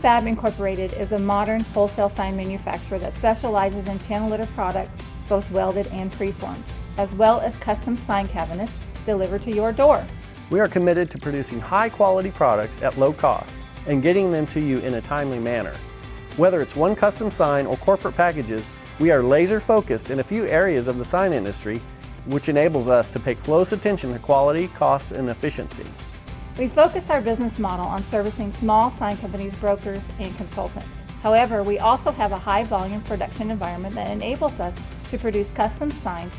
Fab Incorporated is a modern wholesale sign manufacturer that specializes in channel litter products, both welded and preformed, as well as custom sign cabinets delivered to your door. We are committed to producing high-quality products at low cost and getting them to you in a timely manner. Whether it's one custom sign or corporate packages, we are laser-focused in a few areas of the sign industry, which enables us to pay close attention to quality, cost, and efficiency. We focus our business model on servicing small sign companies, brokers, and consultants. However, we also have a high-volume production environment that enables us to produce custom signs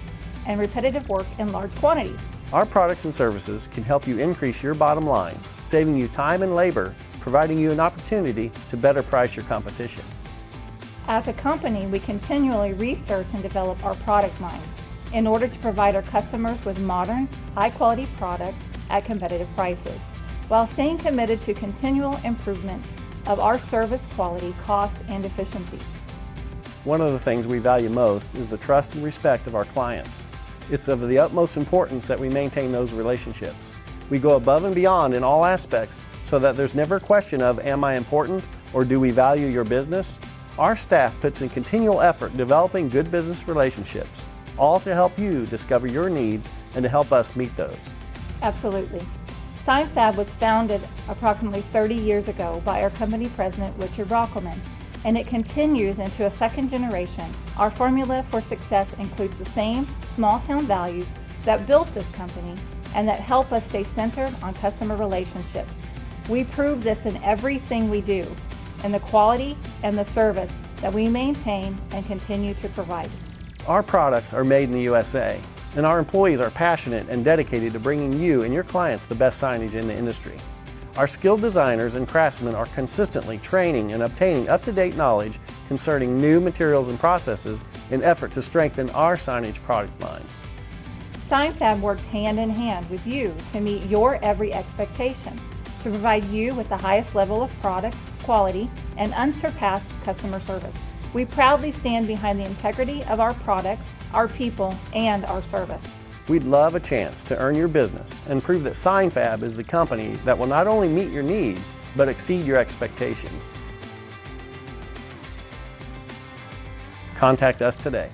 and repetitive work in large quantities. Our products and services can help you increase your bottom line, saving you time and labor, providing you an opportunity to better price your competition. As a company, we continually research and develop our product lines in order to provide our customers with modern, high-quality products at competitive prices, while staying committed to continual improvement of our service quality, costs, and efficiency. One of the things we value most is the trust and respect of our clients. It's of the utmost importance that we maintain those relationships. We go above and beyond in all aspects so that there's never a question of, am I important or do we value your business? Our staff puts in continual effort developing good business relationships, all to help you discover your needs and to help us meet those. Absolutely. Sign Fab was founded approximately 30 years ago by our company president, Richard Rockelman, and it continues into a second generation. Our formula for success includes the same small-town values that built this company and that help us stay centered on customer relationships. We prove this in everything we do, in the quality and the service that we maintain and continue to provide. Our products are made in the USA, and our employees are passionate and dedicated to bringing you and your clients the best signage in the industry. Our skilled designers and craftsmen are consistently training and obtaining up-to-date knowledge concerning new materials and processes in effort to strengthen our signage product lines. Sign Fab works hand in hand with you to meet your every expectation, to provide you with the highest level of product, quality, and unsurpassed customer service. We proudly stand behind the integrity of our products, our people, and our service. We'd love a chance to earn your business and prove that Sign Fab is the company that will not only meet your needs, but exceed your expectations. Contact us today.